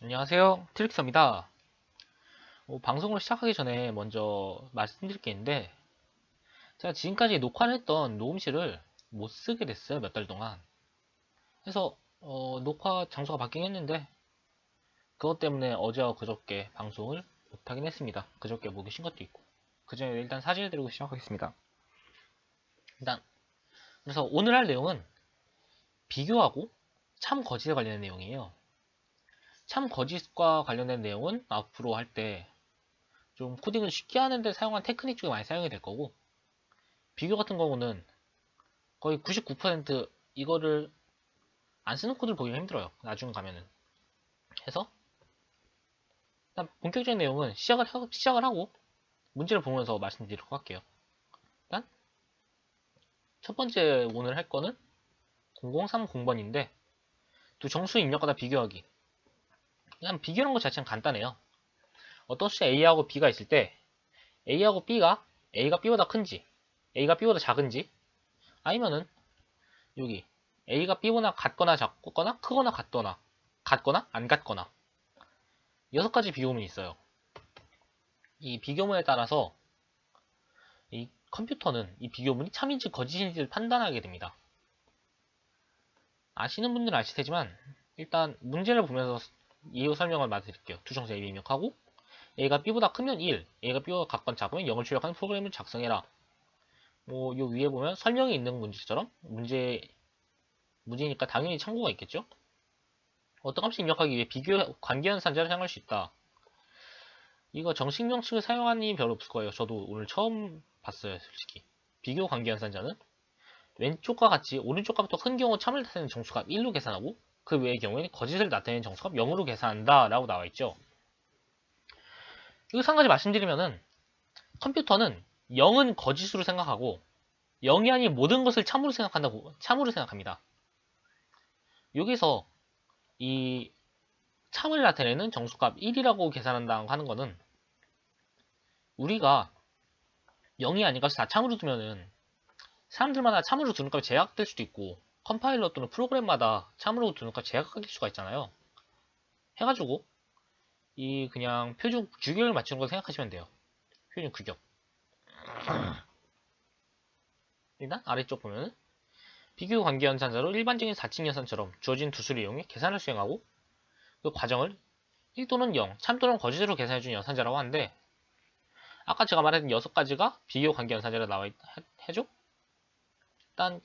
안녕하세요. 트릭서입니다. 방송을 시작하기 전에 먼저 말씀드릴 게 있는데, 제가 지금까지 녹화를 했던 녹음실을 못 쓰게 됐어요. 몇 달 동안. 그래서 녹화 장소가 바뀌긴 했는데, 그것 때문에 어제와 그저께 방송을 못하긴 했습니다. 그저께 못 오신 것도 있고. 그 전에 일단 사진을 드리고 시작하겠습니다. 일단, 그래서 오늘 할 내용은 비교하고 참 거짓에 관련된 내용이에요. 참 거짓과 관련된 내용은 앞으로 할 때 좀 코딩을 쉽게 하는데 사용한 테크닉 중에 많이 사용이 될 거고, 비교 같은 경우는 거의 99% 이거를 안 쓰는 코드를 보기가 힘들어요. 나중 가면은. 해서 일단 본격적인 내용은 시작을 하고 문제를 보면서 말씀드리도록 할게요. 일단 첫 번째 오늘 할 거는 0030번인데 두 정수 입력하다 비교하기. 그냥 비교라는 것 자체는 간단해요. 어떤 숫자 A하고 B가 있을 때 A하고 A가 B보다 큰지 A가 B보다 작은지 아니면은 여기 A가 B보다 같거나 작거나 크거나 같거나 안 같거나 6가지 비교문이 있어요. 이 비교문에 따라서 이 컴퓨터는 이 비교문이 참인지 거짓인지를 판단하게 됩니다. 아시는 분들은 아실 테지만 일단 문제를 보면서 이유 설명을 말씀드릴게요. 두 정수 A 입력하고 A가 B보다 크면 1, A가 B보다 같거나 작으면 0을 출력하는 프로그램을 작성해라. 요 위에 보면 설명이 있는 문제처럼 문제니까 당연히 참고가 있겠죠? 어떤 값을 입력하기 위해 비교 관계연산자를 사용할 수 있다. 이거 정식 명칭을 사용하는 이 별로 없을 거예요. 저도 오늘 처음 봤어요, 솔직히. 비교 관계연산자는 왼쪽과 같이 오른쪽 값부터 큰 경우 참을 나타내는 정수값 1로 계산하고 그 외의 경우에는 거짓을 나타내는 정수값 0으로 계산한다 라고 나와있죠. 여기서 한 가지 말씀드리면은 컴퓨터는 0은 거짓으로 생각하고 0이 아닌 모든 것을 참으로 생각합니다. 여기서 이 참을 나타내는 정수값 1이라고 계산한다고 하는 거는 우리가 0이 아닌 값을 다 참으로 두면은 사람들마다 참으로 두는 값이 제약될 수도 있고 컴파일러 또는 프로그램마다 참으로 두는 값이 제약될 수가 있잖아요. 해가지고 이 그냥 표준 규격을 맞추는 걸 생각하시면 돼요. 표준 규격. 일단 아래쪽 보면 비교 관계 연산자로 일반적인 4층 연산처럼 주어진 두 수를 이용해 계산을 수행하고 그 과정을 1 또는 0, 참 또는 거짓으로 계산해주는 연산자라고 하는데 아까 제가 말했던 6가지가 비교 관계 연산자로 나와 해줘? 일단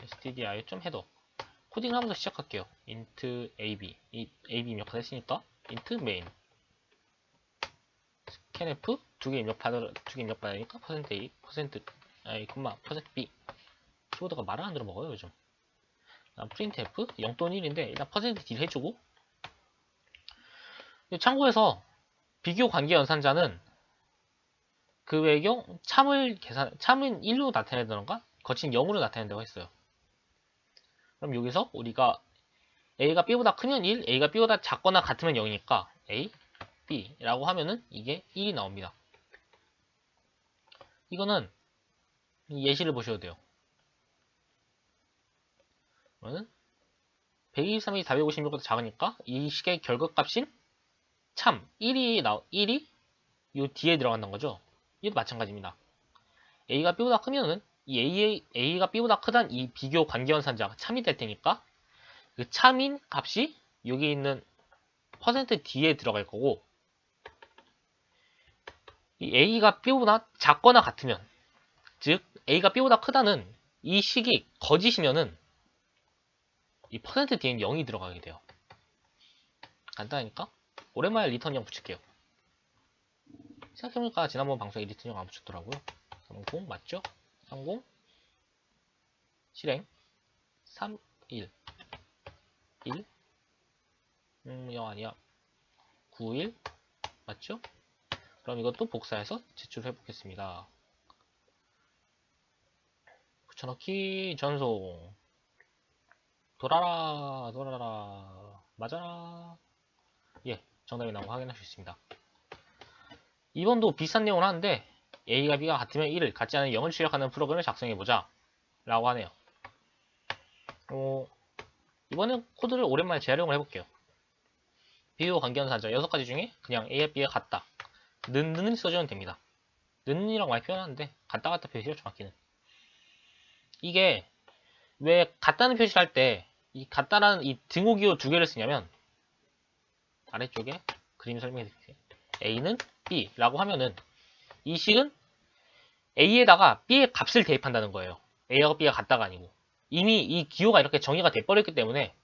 stdio.header 코딩을 하면서 시작할게요. int ab 이 ab 입력하다 했으니까 int main scanf 두 개 입력받아야 되니까 %a %b 키보드가 말을 안 들어먹어요 요즘. printf 0 또는 1인데 일단 %d 해주고 참고해서 비교 관계 연산자는 그 외의 경우 참은 1로 나타내던가 거친 0으로 나타낸다고 했어요. 그럼 여기서 우리가 A가 B보다 크면 1, A가 B보다 작거나 같으면 0이니까 A, B라고 하면은 이게 1이 나옵니다. 이거는 예시를 보셔도 돼요. 그러면 123이 456보다 작으니까 이 식의 결과값인 참 1이 요 뒤에 들어간다는 거죠. 이것도 마찬가지입니다. A가 B보다 크면은 이 A가 B보다 크단 이 비교 관계연산자가 참이 될 테니까 그 참인 값이 여기 있는 %d에 들어갈 거고 이 A가 B보다 작거나 같으면 즉 A가 B보다 크다는 이 식이 거짓이면은 이 %d에는 0이 들어가게 돼요. 간단하니까 오랜만에 리턴 0 붙일게요. 생각해보니까 지난번 방송에 리턴 0 안 붙였더라고요. 30 맞죠? 30 실행 3 1 1 0 아니야 9 1 맞죠? 그럼 이것도 복사해서 제출해 보겠습니다. 붙여넣기 전송 돌아라 맞아라. 예, 정답이 나온 거 확인할 수 있습니다. 2번도 비슷한 내용을 하는데 A가 B가 같으면 1을 같지 않은 0을 출력하는 프로그램을 작성해보자 라고 하네요. 이번엔 코드를 오랜만에 재활용을 해볼게요. 비교 관계연산자 6가지 중에 그냥 A와 B가 같다. 는을 써주면 됩니다. 는이라고 많이 표현하는데 같다 표시죠, 정확히는. 이게 왜 같다는 표시를 할 때 이 같다라는 이 등호기호 두 개를 쓰냐면 아래쪽에 그림 설명해 드릴게요. A는 B라고 하면은 이 식은 A에다가 B의 값을 대입한다는 거예요. A하고 B가 같다가 아니고. 이미 이 기호가 이렇게 정의가 돼버렸기 때문에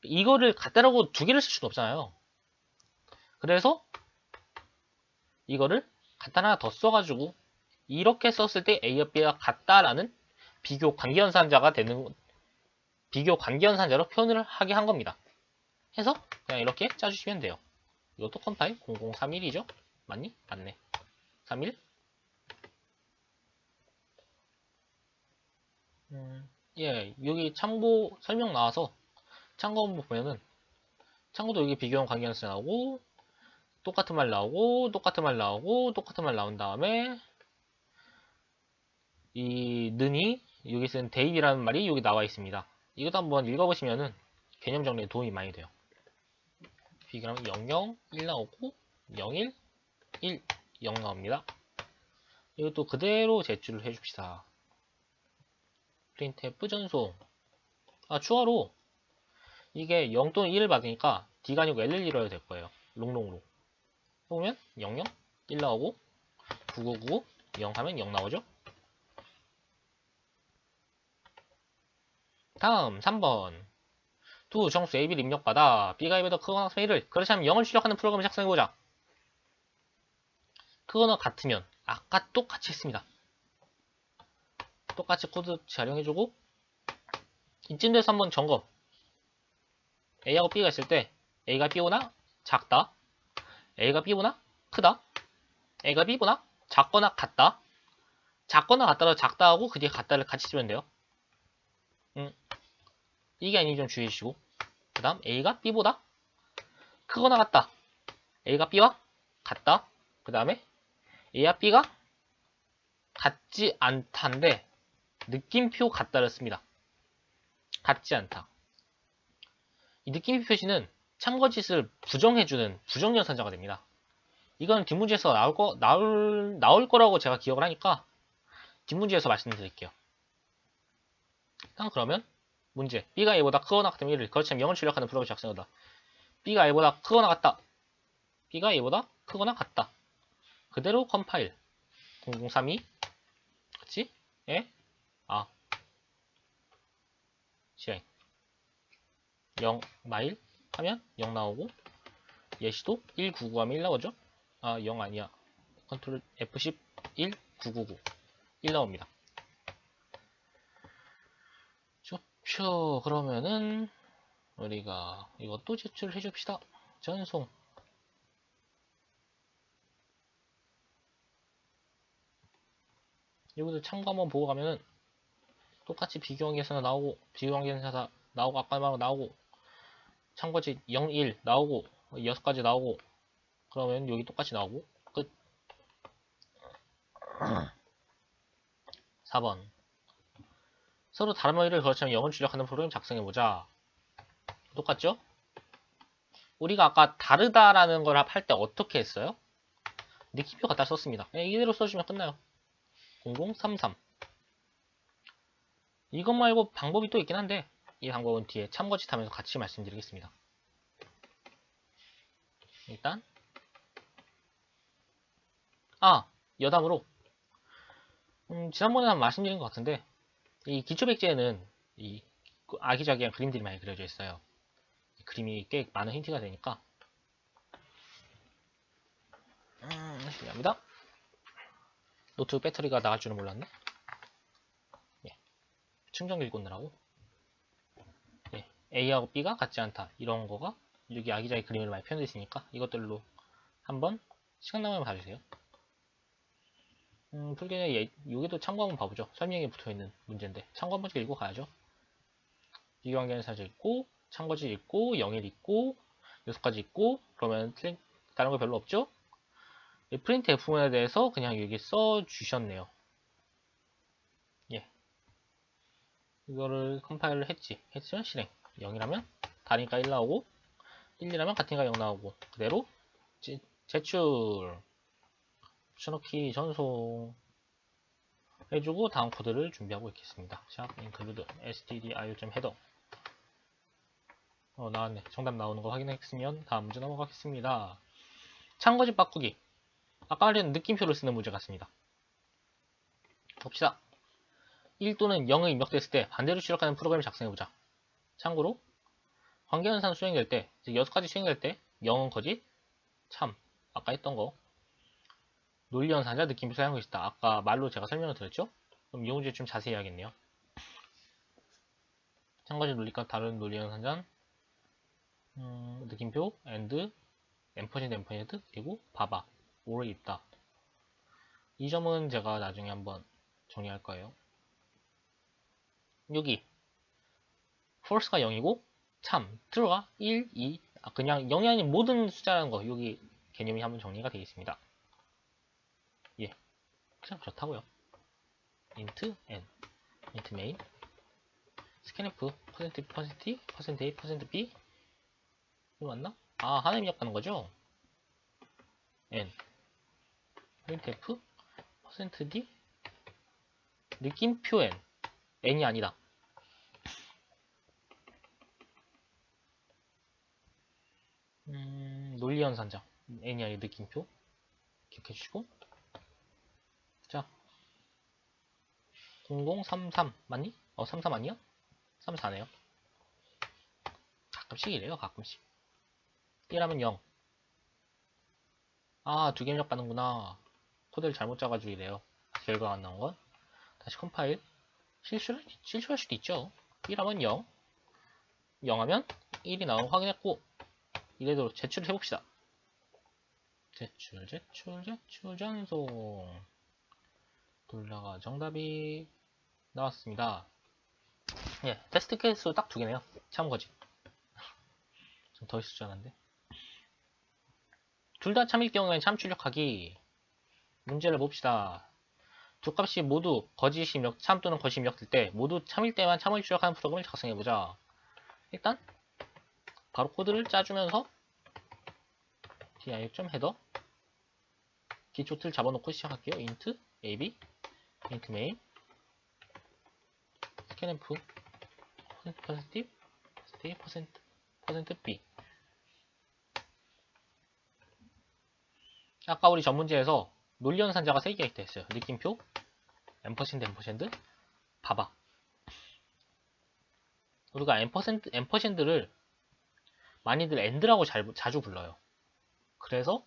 이거를 같다라고 두 개를 쓸 수는 없잖아요. 그래서 이거를 같다 하나 더 써가지고 이렇게 썼을 때 A와 B가 같다라는 비교 관계연산자가 되는 비교 관계연산자로 표현을 하게 한 겁니다. 해서 그냥 이렇게 짜주시면 돼요. 이것도 컴파일 0031이죠? 맞니? 맞네. 31. 예, 여기 참고 설명 나와서 참고 한번 보면은 참고도 여기 비교형 관계연산 나오고 똑같은 말 나오고 똑같은 말 나오고 똑같은 말 나온 다음에 이 는이 여기 쓴 대입이라는 말이 여기 나와 있습니다. 이것도 한번 읽어보시면은 개념 정리에 도움이 많이 돼요. 비교하면 00, 1 나오고 01, 1, 0 나옵니다. 이것도 그대로 제출을 해줍시다. printf 전송. 추가로 이게 0 또는 1을 받으니까 D가 아니고 LL이로 해도 될 거예요. 롱롱으로. 보면 00, 1 나오고 9999, 0 하면 0 나오죠. 다음 3번. 두 정수 A, B를 입력받아 B가 2보다 크거나 같으면 1을 그렇지 않으면 0을 출력하는 프로그램을 작성해보자. 크거나 같으면 아까 똑같이 했습니다. 똑같이 코드 촬영해주고 이쯤 돼서 한번 점검. A하고 B가 있을 때 A가 B보다 작다, A가 B보다 크다, A가 B보다 작거나 같다, 작거나 같다로 작다 하고 그 뒤에 같다를 같이 쓰면 돼요. 이게 아닌지 좀 주의해 주시고, 그 다음 A가 B보다 크거나 같다, A가 B와 같다, 그 다음에 A와 B가 같지 않다인데 느낌표 같다를 씁니다. 같지 않다. 이 느낌표 표시는 참거짓을 부정해주는 부정연산자가 됩니다. 이건 뒷문제에서 나올 거라고 제가 기억을 하니까 뒷문제에서 말씀드릴게요. 일단 그러면 문제. B가 A보다 크거나 같으면 1을 그렇지 않으면 0을 출력하는 프로그램을 작성하다. B가 A보다 크거나 같다. B가 A보다 크거나 같다. 그대로 컴파일 0032 그치? 실행 0 마일 하면 0 나오고 예시도 199 하면 1 나오죠? 0 아니야. 컨트롤 F10 1 999 1 나옵니다. 좋죠. 그러면은 우리가 이것도 제출해 줍시다. 전송. 여기도 참고 한번 보고 가면은 똑같이 비교관계에서 나오고 비교관계에서 나오고 아까 말한 나오고 참고지 0, 1 나오고 6가지 나오고 그러면 여기 똑같이 나오고 끝. 4번. 서로 다른 말을 거치면 0을 출력하는 프로그램 작성해보자. 똑같죠? 우리가 아까 다르다라는 걸 할 때 어떻게 했어요? 느낌표 갖다 썼습니다. 이대로 써주면 끝나요. 0033. 이것 말고 방법이 또 있긴 한데 이 방법은 뒤에 참거짓 하면서 같이 말씀드리겠습니다. 일단 여담으로 지난번에 한번 말씀드린 것 같은데 이 기초백제에는 이 아기자기한 그림들이 많이 그려져 있어요. 그림이 꽤 많은 힌트가 되니까 실례합니다. 노트 배터리가 나갈 줄은 몰랐네. 충전기 꽂느라고. A하고 B가 같지 않다. 이런 거가 여기 아기자기 그림으로 많이 표현되어 있으니까 이것들로 한번 시간 나면 봐주세요. 풀기 전에 여기도 참고 한번 봐보죠. 설명에 붙어있는 문제인데 참고 한 번씩 읽고 가야죠. 비교관계는 사실 있고 참거짓 있고 0일 있고 6가지 있고 그러면 다른 거 별로 없죠? 프린트 F1에 대해서 그냥 여기 써주셨네요. 이거를 컴파일을 했지만 실행 0이라면 다르니까 1 나오고 1이라면 같으니까 0 나오고 그대로 제출 붙여넣기 전송 해주고 다음 코드를 준비하고 있겠습니다. 샵 include stdio.header 나왔네. 정답 나오는 거 확인했으면 다음 문제 넘어가겠습니다. 참고집 바꾸기. 아까 말한 느낌표를 쓰는 문제 같습니다. 봅시다. 1 또는 0의 입력됐을 때 반대로 출력하는 프로그램을 작성해보자. 참고로 관계현상 수행될 때, 즉 6가지 수행될 때 0은 거짓, 참, 아까 했던 거 논리연산자 느낌표 사용하고 있다. 아까 말로 제가 설명을 드렸죠? 그럼 이 문제 좀 자세히 해야겠네요. 참고집 논리값 다른 논리연산자 느낌표, and, 앰퍼센드, 그리고 봐봐, 오래 있다. 이 점은 제가 나중에 한번 정리할 거예요. 여기 false가 0이고 참, true가 1, 2, 그냥 0이 아닌 모든 숫자라는 거 여기 개념이 한번 정리가 되어 있습니다. 예, 그냥 그렇다고요. int n, int main, scanf, %p, %a, %b 이거 맞나? 아, 하나 입력하는 거죠? n, printf, %d, 느낌표 n, n이 아니다. 논리연산자 n이 아닌 느낌표 기억해 주시고 자 0033 맞니? 33 아니야? 34네요. 가끔씩 이래요. 가끔씩 1하면 0 아, 두 개 입력 받는구나. 코드를 잘못 짜가지고 이래요. 결과가 안 나온 건 다시 컴파일 실수할 수도 있죠. 1하면 0 0하면 1이 나온 거 확인했고 이래도 제출을 해봅시다. 제출 전송 돌려가 정답이 나왔습니다. 예, 테스트 케이스 딱 두 개네요. 참거지. 좀 더 있을 줄 알았는데. 둘 다 참일 경우엔 참 출력하기. 문제를 봅시다. 두 값이 모두 거짓이 입력, 참 또는 거짓이 입력될 때 모두 참일 때만 참을 출력하는 프로그램을 작성해보자. 일단 바로 코드를 짜주면서 dir.header 기초 틀 잡아놓고 시작할게요. int ab, int main, scanf, %p, %b. 아까 우리 전 문제에서 논리연산자가 3개가 있다 했어요. 느낌표, 앰퍼센드, 봐봐. 우리가 앰퍼센드를 많이들 and라고 자주 불러요. 그래서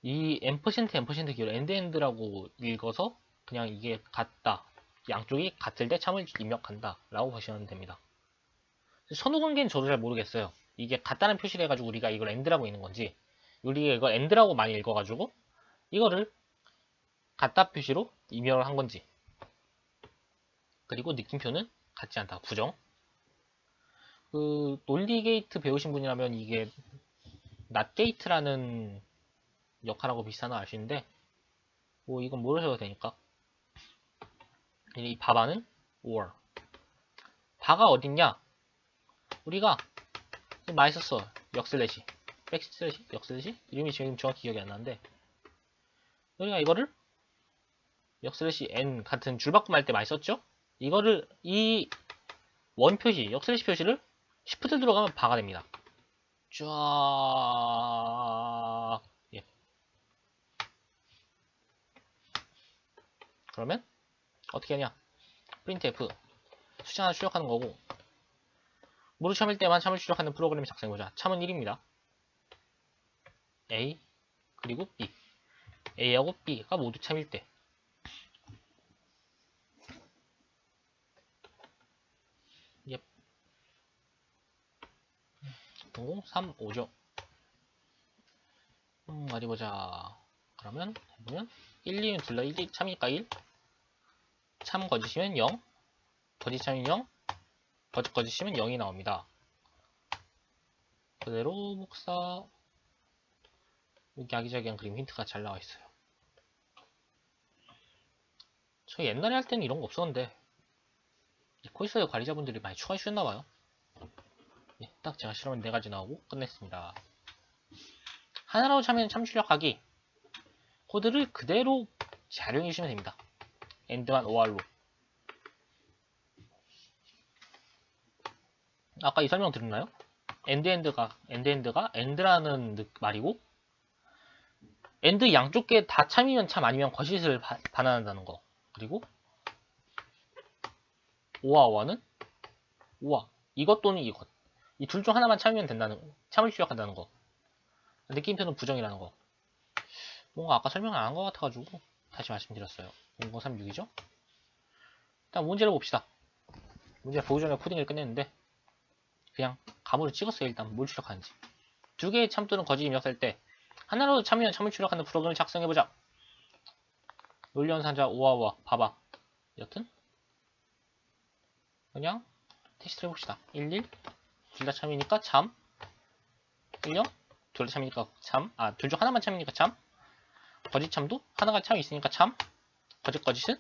이 앰퍼센드 기호를 and라고 읽어서 그냥 이게 같다. 양쪽이 같을 때 참을 입력한다. 라고 보시면 됩니다. 선후관계는 저도 잘 모르겠어요. 이게 같다는 표시를 해가지고 우리가 이걸 and라고 읽는 건지 우리가 이걸 and라고 많이 읽어가지고 이거를 같다 표시로 입력을 한 건지 그리고 느낌표는 같지 않다. 부정. 그 논리 게이트 배우신 분이라면 이게 not gate라는 역할하고 비슷한 거 아시는데 뭐 이건 모르셔도 되니까 이 바바는 or 바가 어딨냐 우리가 많이 썼어 역슬래시 백슬래시 역슬래시 이름이 지금 정확히 기억이 안 나는데 우리가 이거를 역슬래시 n 같은 줄바꿈 할 때 많이 썼죠 이거를 이 원 표시 역슬래시 표시를 시프트 들어가면 바가 됩니다 쫙 예. 그러면 어떻게 하냐 printf 숫자 하나 출력하는 거고 모두 참일 때만 참을 출력하는 프로그램을 작성해보자. 참은 1입니다. A 그리고 B A하고 B가 모두 참일 때 0035죠. 어디 보자. 그러면 해보면 1, 2는 둘 다 1, 참이니까 1 참 거짓이면 0 거짓 참이면 0 거짓이면 0이 나옵니다. 그대로 복사 여기 아기자기한 그림 힌트가 잘 나와 있어요. 저 옛날에 할 때는 이런 거 없었는데 코이스 관리자분들이 많이 추가해 주셨나봐요. 예, 딱 제가 실험은 4가지 나오고 끝냈습니다. 하나로 참여는 참출력하기. 코드를 그대로 활용해 주시면 됩니다. 엔드만 OR로. 아까 이 설명 들었나요? 엔드가 엔드라는 말이고, 엔드 양쪽 게 다 참이면 참 아니면 거짓을 반환한다는 거. 그리고 오아오아는 오아. 이것 또는 이것. 이 둘 중 하나만 참이면 된다는 거. 참을 출력한다는 거. 느낌표는 부정이라는 거. 뭔가 아까 설명을 안 한 것 같아가지고 다시 말씀드렸어요. 0036이죠? 일단 문제를 봅시다. 문제 보기 전에 코딩을 끝냈는데 그냥 감으로 찍었어요. 일단 뭘 출력하는지. 두 개의 참 또는 거짓 입력할 때 하나로 참이면 참을 출력하는 프로그램을 작성해보자. 논리연산자 오아오아 봐봐. 여튼 그냥 테스트를 해봅시다. 11 둘 다 참이니까 참 10 둘 다 참이니까 참 둘 중 하나만 참이니까 참 거짓 참도 하나가 참 있으니까 참 거짓은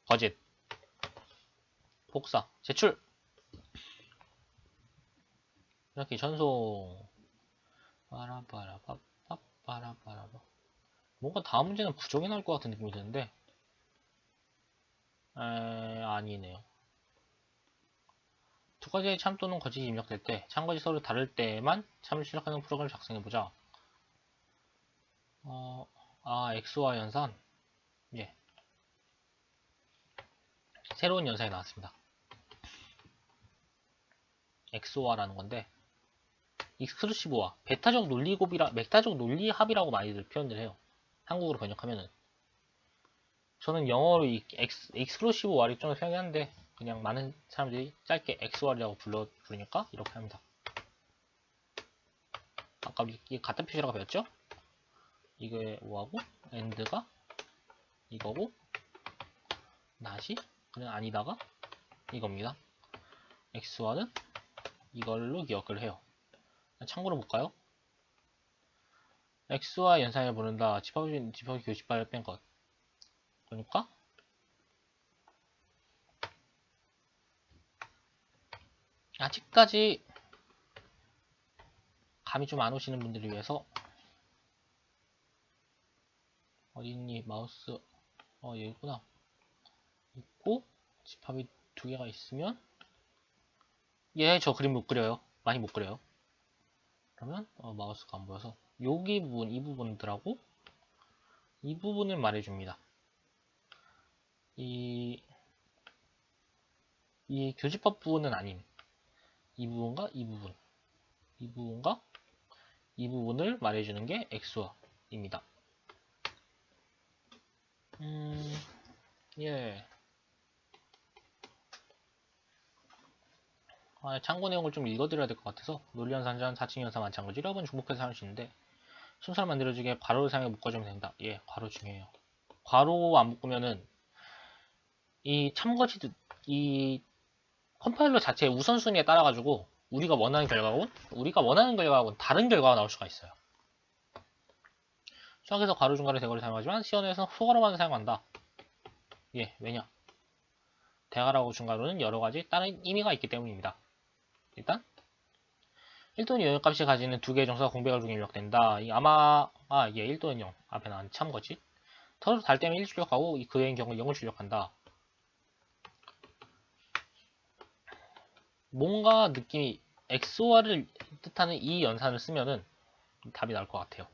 거짓 복사 제출 이렇게 전송 빠라빠라빠빠라빠라빠 뭔가 다음 문제는 부정이 나올 것 같은 느낌이 드는데 아니네요. 두 가지의 참 또는 거짓이 입력될 때 참거짓 서로 다를 때만 참을 출력하는 프로그램을 작성해보자. XY 연산 예 새로운 연산이 나왔습니다. XOR라는 건데 익스크루시브와 베타적 논리합이라고 많이들 표현을 해요. 한국어로 번역하면은 저는 영어로 이 익스클루시브 와리 좀 생각하는데 그냥 많은 사람들이 짧게 XOR이라고 부르니까 이렇게 합니다. 아까 이게 같은 표시라고 배웠죠? 이게 뭐하고 AND가 이거고 낫이 그냥 아니다가 이겁니다. XOR은 이걸로 기억을 해요. 참고로 볼까요? X와 연산을 보는다. 집합이 교집합을 뺀 것. 그러니까 아직까지 감이 좀 안 오시는 분들을 위해서 어딨니 마우스 여기구나 있고 집합이 2개가 있으면 저 그림 못 그려요. 많이 못 그려요. 그러면 마우스가 안 보여서 여기 부분 이 부분들하고 이 부분을 말해줍니다. 이 교집합 부분은 아닌 이 부분과 이 부분 이 부분과 이 부분을 말해주는 게 XOR입니다. 예. 참고 내용을 좀 읽어드려야 될 것 같아서 논리연산자는 4층 연산 마찬가지로 여러 번 중복해서 사용할 수 있는데 순서를 만들어주기 위해 괄호를 사용해 묶어주면 된다. 예, 괄호 중요해요. 괄호 안 묶으면은 이 참거짓 이 컴파일러 자체의 우선순위에 따라가지고 우리가 원하는 결과하고는 다른 결과가 나올 수가 있어요. 수학에서 괄호 중괄호 대괄호를 사용하지만 시연에서는 소괄호만 사용한다. 예, 왜냐? 대괄호하고 중괄호는 여러가지 다른 의미가 있기 때문입니다. 일단 1또는 0의 값이 가지는 두 개의 정수가 공배열 중에 입력된다. 아마 1 또는 0 앞에 나온 참거짓 서로 달 때면 1 출력하고 그 외의 경우 0을 출력한다. 뭔가 느낌이 XOR을 뜻하는 이 연산을 쓰면은 답이 나올 것 같아요.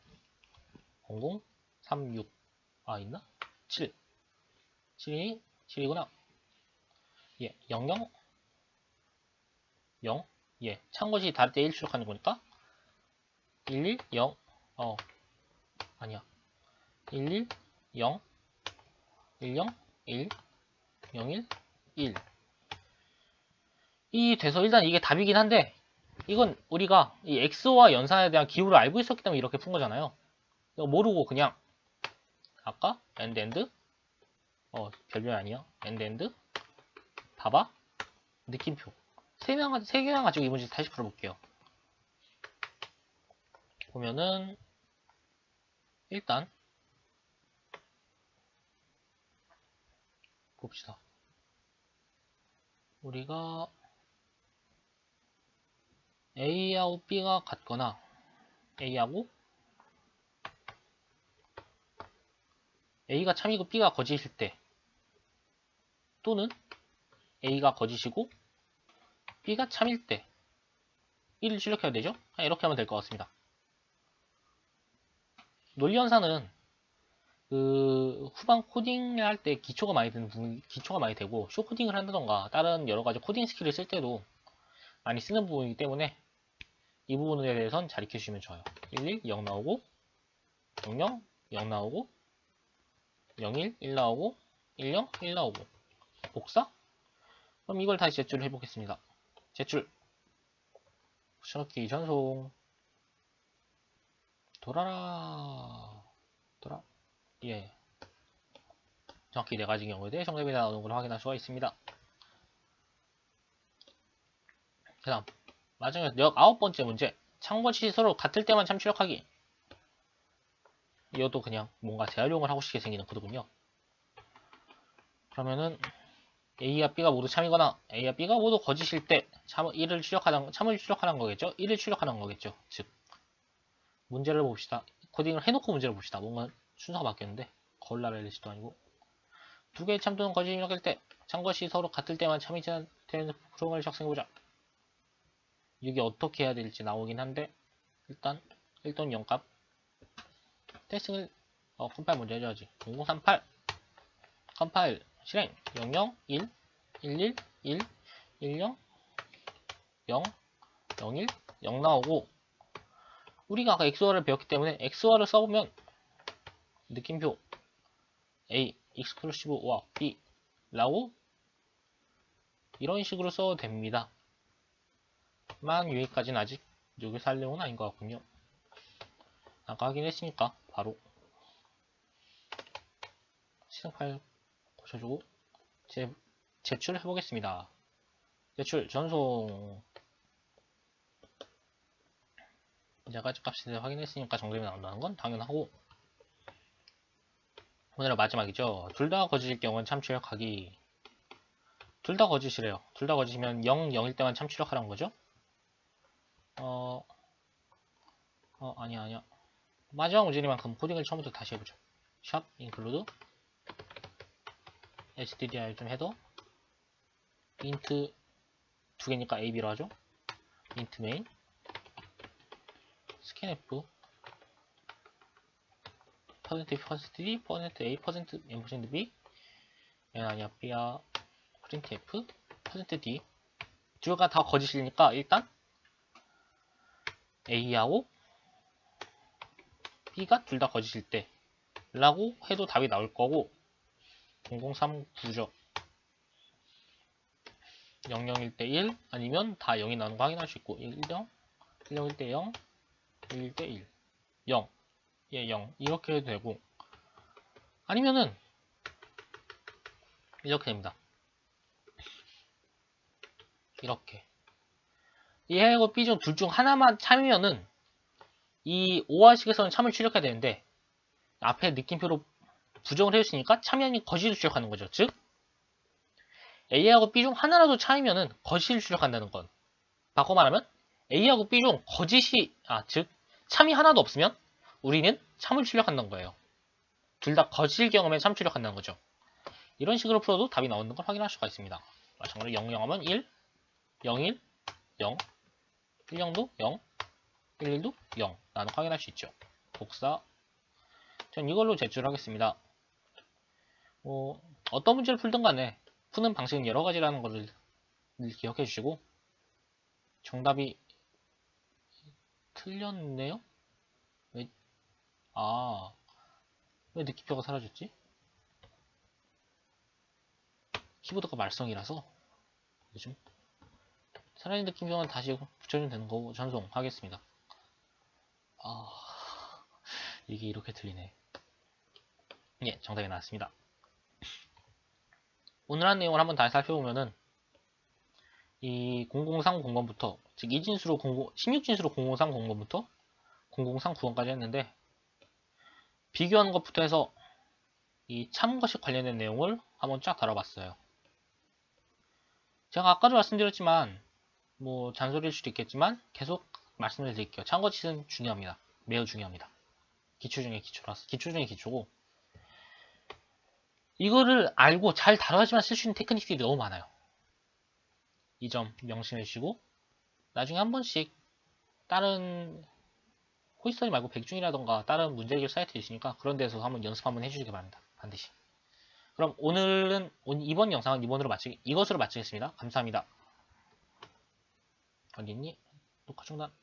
0036 있나? 7 7이 7이구나. 예, 00 0 예, 참것이 다를 때 1 출력하는 거니까 11 0 아니야 11 0 10 1 01 1 이 돼서 일단 이게 답이긴 한데 이건 우리가 이 XO와 연산에 대한 기호를 알고 있었기 때문에 이렇게 푼 거잖아요. 이거 모르고 그냥 아까 엔드 별별 아니야 엔드 봐봐 느낌표 세 개만 가지고 이 문제 다시 풀어볼게요. 보면은 일단 봅시다. 우리가 A하고 B가 같거나 A하고 A가 참이고 B가 거짓일 때, 또는 A가 거짓이고 B가 참일 때 1을 출력해야 되죠? 이렇게 하면 될 것 같습니다. 논리연산은 그 후반 코딩을 할 때 기초가 많이 되고, 쇼 코딩을 한다던가 다른 여러 가지 코딩 스킬을 쓸 때도 많이 쓰는 부분이기 때문에 이 부분에 대해서는 잘 익혀주시면 좋아요. 11, 0 나오고 00, 0 나오고 01, 1 나오고 10, 1 나오고 복사? 그럼 이걸 다시 제출을 해보겠습니다. 제출 붙여넣기 전송 돌아라 예, 정확히 4가지 경우에 대해 정답이 나오는 걸 확인할 수가 있습니다. 그 다음 마지막에 9번째 문제, 참고 시서로 같을 때만 참 출력하기. 이것도 그냥 뭔가 재활용을 하고 싶게 생기는 코드군요. 그러면은 A와 B가 모두 참이거나 A와 B가 모두 거짓일 때 참을 출력하는 거겠죠? 1을 출력하는 거겠죠. 즉 문제를 봅시다. 코딩을 해놓고 문제를 봅시다. 뭔가 순서가 바뀌었는데 거울나라의 리스트도 아니고, 두 개의 참 또는 거짓이 입력할 때 참것이 서로 같을 때만 참이 되는 프로그램을 작성해보자. 이게 어떻게 해야 될지 나오긴 한데, 일단 1또는 0값 테스팅을 컴파일 먼저 해줘야지. 0038 컴파일 실행 00 1 11 1 10 0 01 0 나오고, 우리가 아까 XOR을 배웠기 때문에 XOR을 써보면 느낌표 A exclusive와 B 라고 이런 식으로 써도 됩니다. 만 여기까지는 아직 여기서 할 내용은 아닌 것 같군요. 아까 확인했으니까 바로 시장 파일 고쳐주고 제출해 보겠습니다. 제출 전송. 여기까지 값이 확인했으니까 정답이 나온다는 건 당연하고, 오늘은 마지막이죠. 둘 다 거짓일 경우는 참 출력하기. 둘 다 거짓이래요. 둘 다 거짓이면 0, 0일 때만 참 출력하라는 거죠. 아니야. 마지막 문제니만큼 코딩을 처음부터 다시 해보죠. 샵 include stdir 좀 해도 int 두 개니까 a, b로 하죠. int main scanf %d, %a, %b 얘는 아니야, b야 printf %d. 둘가 다 거짓이니까 일단 a하고 b가 둘 다 거짓일 때 라고 해도 답이 나올 거고, 0039죠. 00일 때 1 아니면 다 0이 나오는 거 확인할 수 있고, 10, 10일 때 0, 1일 때 1, 0, 예, 0 이렇게 해도 되고, 아니면은 이렇게 됩니다. 이렇게 A하고 B 중 둘 중 하나만 참이면은 이 오화식에서는 참을 출력해야 되는데, 앞에 느낌표로 부정을 해주시니까 참여이 거짓을 출력하는 거죠. 즉 A하고 B 중 하나라도 참이면은 거짓을 출력한다는 건, 바꿔 말하면 A하고 B 중 즉 참이 하나도 없으면 우리는 참을 출력한다는 거예요. 둘 다 거짓일 경우에 참 출력한다는 거죠. 이런 식으로 풀어도 답이 나오는 걸 확인할 수가 있습니다. 마찬가지로 0, 0 하면 1, 0, 1, 0, 1, 0도 0, 1, 1도 0 라는 거 확인할 수 있죠. 복사. 전 이걸로 제출하겠습니다. 어떤 문제를 풀든 간에 푸는 방식은 여러 가지라는 것을 기억해 주시고, 정답이 틀렸네요? 왜 느낌표가 사라졌지? 키보드가 말썽이라서 요즘 사라진 느낌표는 다시 붙여주면 되는 거고, 전송하겠습니다. 이게 이렇게 틀리네. 예, 정답이 나왔습니다. 오늘 한 내용을 한번 다시 살펴보면은, 이 0030번부터, 즉 16진수로 0030번부터 0039번까지 했는데, 비교하는 것부터 해서 이 참것이 관련된 내용을 한번 쫙 다뤄봤어요. 제가 아까도 말씀드렸지만 뭐 잔소리일 수도 있겠지만 계속 말씀을 드릴게요. 참고치는 중요합니다. 매우 중요합니다. 기초 중에 기초라서 기초 중에 기초고 이거를 알고 잘 다뤄야지만 쓸 수 있는 테크닉들이 너무 많아요. 이 점 명심해 주시고 나중에 한 번씩 다른 호이스터디 말고 백중이라던가 다른 문제 해결 사이트 있으니까 그런 데서 한번 연습 한번 해주시기 바랍니다. 반드시. 그럼 이번 영상은 이것으로 마치겠습니다. 감사합니다. 어디 있니? 녹화 중단.